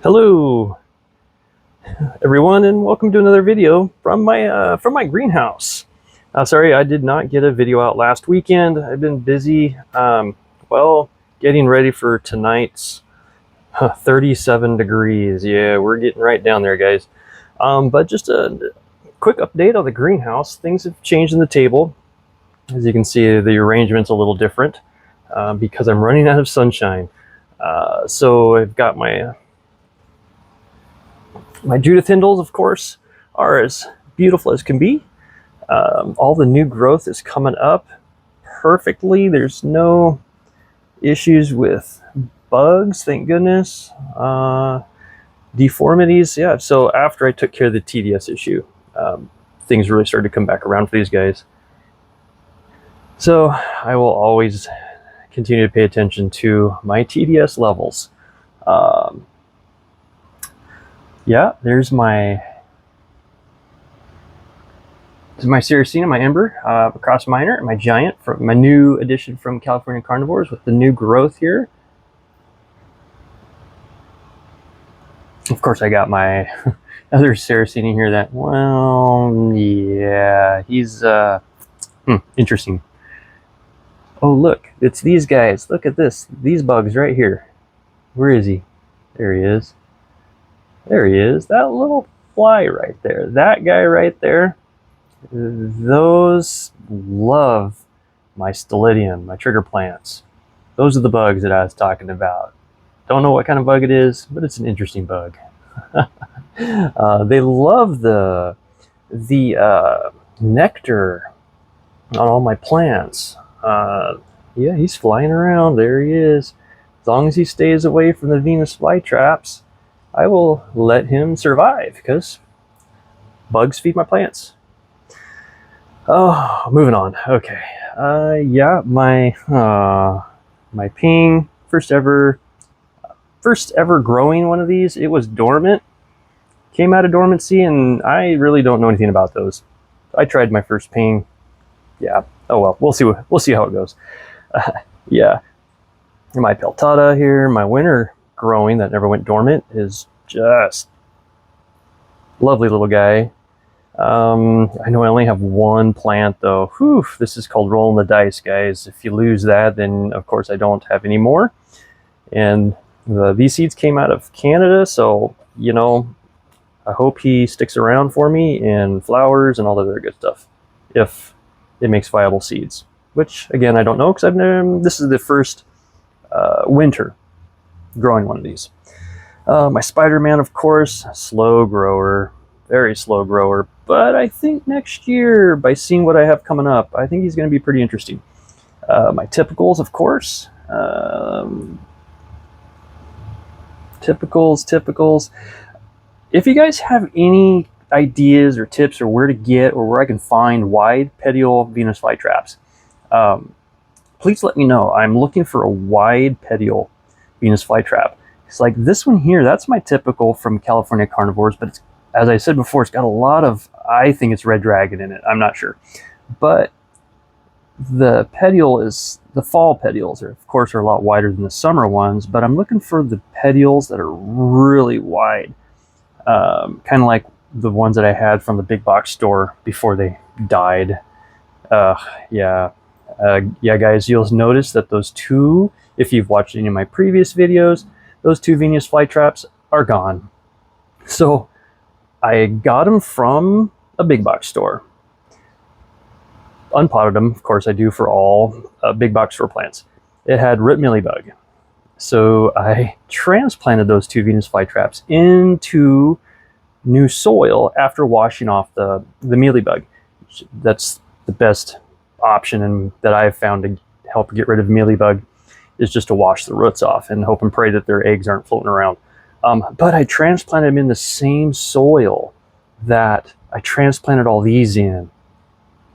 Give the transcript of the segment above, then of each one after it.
Hello, everyone, and welcome to another video from my greenhouse. Sorry, I did not get a video out last weekend. I've been busy, well, getting ready for tonight's 37 degrees. Yeah, we're getting right down there, guys. But just a quick update on the greenhouse. Things have changed in the table. As you can see, the arrangement's a little different because I'm running out of sunshine. So I've got my Judith Hindles, of course, are as beautiful as can be. All the new growth is coming up perfectly. There's no issues with bugs, thank goodness. Deformities, yeah. So after I took care of the TDS issue, things really started to come back around for these guys. So I will always continue to pay attention to my TDS levels. Yeah, there's my Sericina, my Ember, Cross Minor, and my Giant, from my new addition from California Carnivores with the new growth here. Of course, I got my other Saracenia here that, well, yeah, he's interesting. Oh, look, it's these guys. Look at this. These bugs right here. Where is he? There he is. There he is. That little fly right there. That guy right there. Those love my Stellidium, my trigger plants. Those are the bugs that I was talking about. Don't know what kind of bug it is, but it's an interesting bug. They love the nectar on all my plants. Yeah, he's flying around. There he is. As long as he stays away from the Venus flytraps, I will let him survive, because bugs feed my plants. Oh, moving on. Okay. Yeah, my ping, first ever growing one of these. It was dormant. Came out of dormancy, and I really don't know anything about those. I tried my first ping. Yeah. Oh well. We'll see how it goes. Yeah. My peltata here, my winter growing that never went dormant, is just lovely little guy. I know I only have one plant though. Whew, this is called rolling the dice, guys. If you lose that, then of course I don't have any more. And these seeds came out of Canada, so you know, I hope he sticks around for me and flowers and all the other good stuff, if it makes viable seeds. Which again, I don't know, because this is the first winter growing one of these. My Spider-Man, of course, slow grower, very slow grower, but I think next year, by seeing what I have coming up, I think he's going to be pretty interesting. My typicals, of course. Typicals. If you guys have any ideas or tips, or where to get, or where I can find wide petiole Venus flytraps, please let me know. I'm looking for a wide petiole Venus flytrap. It's like this one here. That's my typical from California Carnivores, but it's, as I said before, it's got a lot of, I think it's red dragon in it. I'm not sure. But the petiole is, the fall petioles are, of course, are a lot wider than the summer ones, but I'm looking for the petioles that are really wide. Kind of like the ones that I had from the big box store before they died. Yeah, guys, you'll notice that those two, if you've watched any of my previous videos, those two Venus flytraps are gone. So I got them from a big box store. Unpotted them, of course I do for all big box store plants. It had root mealybug. So I transplanted those two Venus flytraps into new soil after washing off the mealybug. That's the best option, and that I've found to help get rid of mealybug, is just to wash the roots off and hope and pray that their eggs aren't floating around. But I transplanted them in the same soil that I transplanted all these in.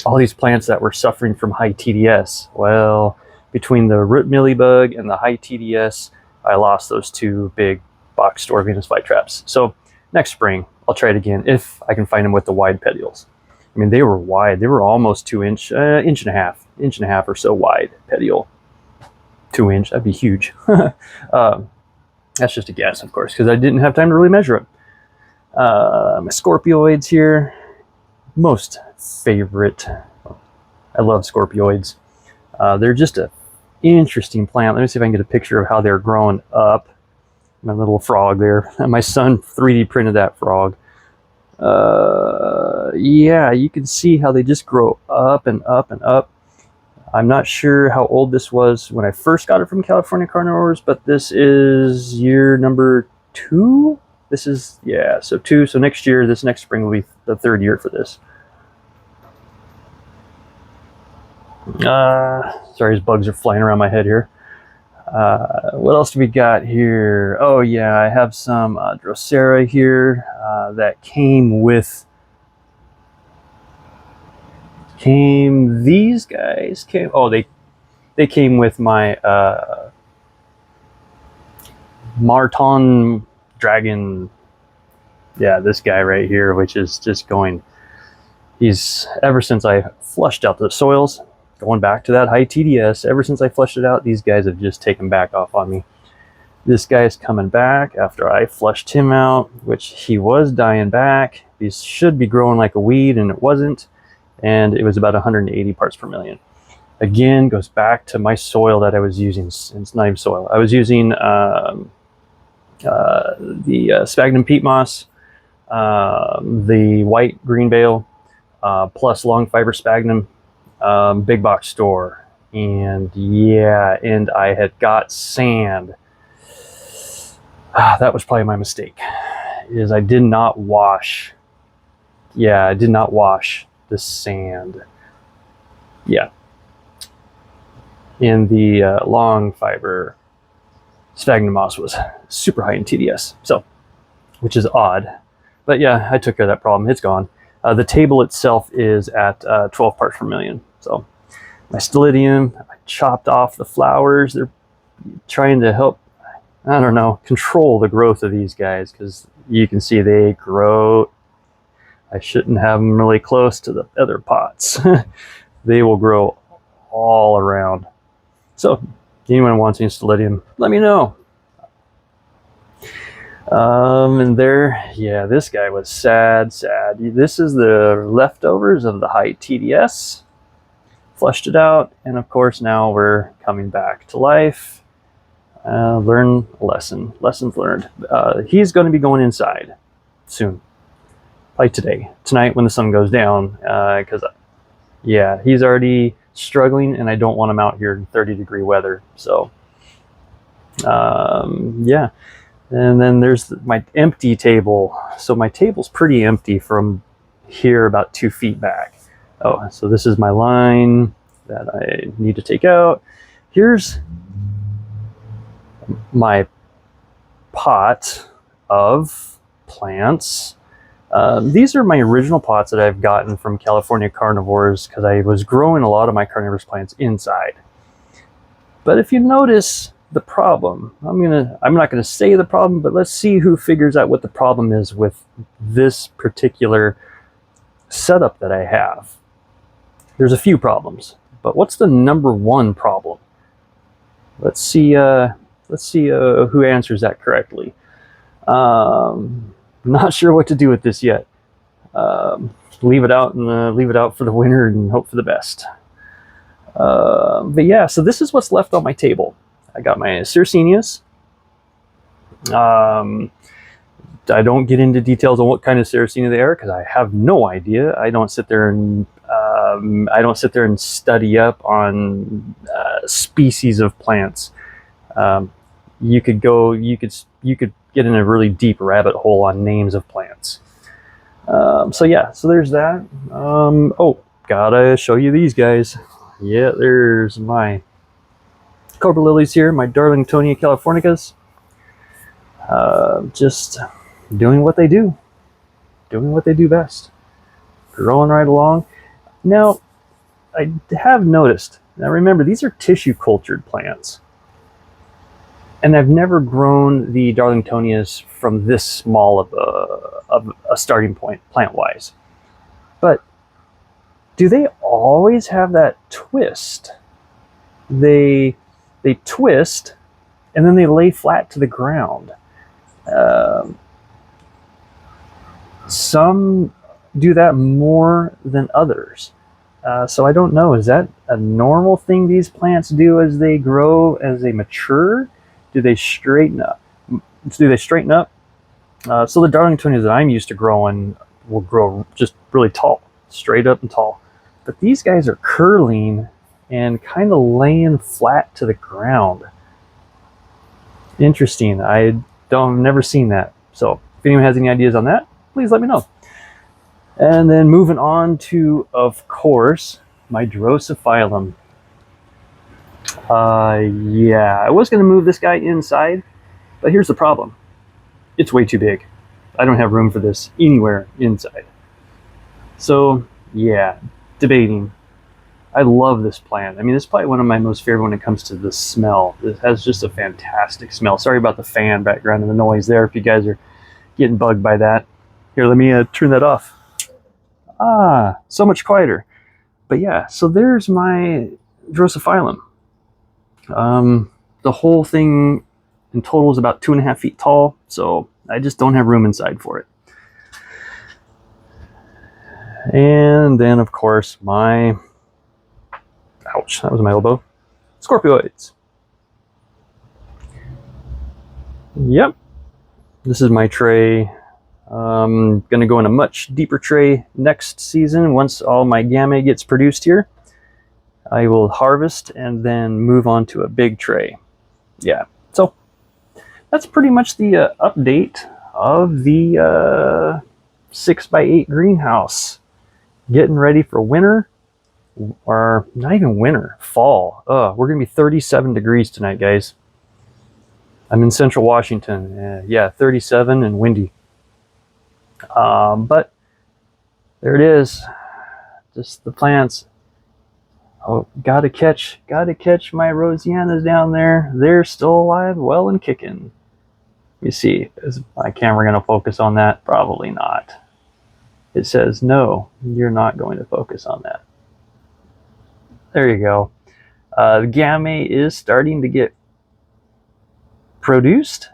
All these plants that were suffering from high TDS. Well, between the root mealybug and the high TDS, I lost those two big box store Venus flytraps. So next spring, I'll try it again if I can find them with the wide petioles. I mean, they were wide. They were almost 2 inch, inch and a half or so wide petiole. 2 inch, that'd be huge. That's just a guess, of course, because I didn't have time to really measure it. My scorpioids here, most favorite. I love scorpioids. They're just a interesting plant. Let me see if I can get a picture of how they're growing up. My little frog there. My son 3D printed that frog. Yeah, you can see how they just grow up and up and up. I'm not sure how old this was when I first got it from California Carnivorous, but this is year number 2. This is, yeah, so 2. So next year, this next spring will be the 3rd year for this. Sorry, his bugs are flying around my head here. What else do we got here? Oh yeah, I have some Drosera here that these guys came. Oh, they came with my Marton Dragon. Yeah, this guy right here, which is just going. He's ever since I flushed out the soils. Going back to that high TDS, ever since I flushed it out, these guys have just taken back off on me. This guy's coming back after I flushed him out, which he was dying back. He should be growing like a weed, and it wasn't. And it was about 180 parts per million. Again, goes back to my soil that I was using. It's not even soil. I was using the sphagnum peat moss, the white green bale, plus long fiber sphagnum, big box store. And yeah, and I had got sand. That was probably my mistake, is I did not wash. Yeah, I did not wash the sand. Yeah. In the long fiber sphagnum moss was super high in TDS, so, which is odd. But yeah, I took care of that problem. It's gone. The table itself is at 12 parts per million. So my Stelidium, I chopped off the flowers. They're trying to help, I don't know, control the growth of these guys, because you can see they grow. I shouldn't have them really close to the other pots. They will grow all around. So anyone wants any Stelidium, let me know. And there, yeah, this guy was sad. This is the leftovers of the high TDS. Flushed it out, and of course now we're coming back to life. Learn lessons learned. He's going to be going inside soon, like tonight when the sun goes down, because yeah, he's already struggling, and I don't want him out here in 30-degree weather. So yeah. And then there's my empty table. So my table's pretty empty from here about 2 feet back. Oh, so this is my line that I need to take out. Here's my pot of plants. These are my original pots that I've gotten from California Carnivorous, because I was growing a lot of my carnivorous plants inside. But if you notice the problem, I'm not gonna say the problem, but let's see who figures out what the problem is with this particular setup that I have. There's a few problems, but what's the number one problem? Let's see who answers that correctly. Not sure what to do with this yet. Leave it out for the winter and hope for the best. But yeah, so this is what's left on my table. I got my Circinias. I don't get into details on what kind of Sarracenia they are, because I have no idea. I don't sit there and study up on species of plants. You could get in a really deep rabbit hole on names of plants. So yeah, so there's that. Oh, gotta show you these guys. Yeah, there's my Cobra lilies here, my Darlingtonia californicas. Just doing what they do best, growing right along. Now, I have noticed, now remember, these are tissue cultured plants, and I've never grown the Darlingtonias from this small of a starting point plant wise. But do they always have that twist? They twist, and then they lay flat to the ground. Some do that more than others. So I don't know, is that a normal thing these plants do as they grow, as they mature? Do they straighten up? So the Darlingtonians that I'm used to growing will grow just really tall, straight up and tall. But these guys are curling and kind of laying flat to the ground. Interesting. I've never seen that. So if anyone has any ideas on that, please let me know. And then moving on to, of course, my Drosophyllum. Yeah, I was going to move this guy inside, but here's the problem. It's way too big. I don't have room for this anywhere inside. So, yeah, debating. I love this plant. I mean, this is probably one of my most favorite when it comes to the smell. It has just a fantastic smell. Sorry about the fan background and the noise there if you guys are getting bugged by that. Here, let me turn that off. Ah, so much quieter. But yeah, so there's my Drosophyllum. The whole thing in total is about 2.5 feet tall, so I just don't have room inside for it. And then, of course, my... Ouch, that was my elbow. Scorpioids. Yep. This is my tray. Going to go in a much deeper tray next season. Once all my gamma gets produced here, I will harvest and then move on to a big tray. Yeah, so that's pretty much the update of the 6x8 greenhouse. Getting ready for winter, or not even winter, fall. We're going to be 37 degrees tonight, guys. I'm in central Washington. Yeah, 37 and windy. But there it is. Just the plants. Oh, gotta catch my Rosiannas down there. They're still alive, well and kicking. Let me see. Is my camera going to focus on that? Probably not. It says, no, you're not going to focus on that. There you go. The gamma is starting to get produced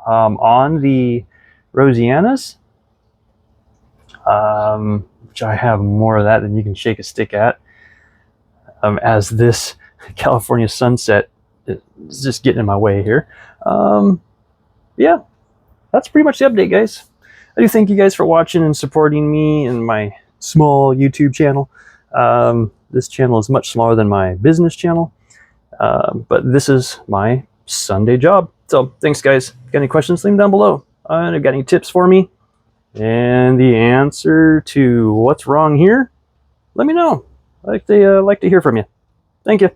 on the Rosiannas. Which I have more of that than you can shake a stick at. As this California sunset is just getting in my way here. Yeah, that's pretty much the update, guys. I do thank you guys for watching and supporting me and my small YouTube channel. This channel is much smaller than my business channel, but this is my Sunday job. So thanks, guys. Got any questions, leave them down below. And got any tips for me? And the answer to what's wrong here, let me know. I like to hear from you. Thank you.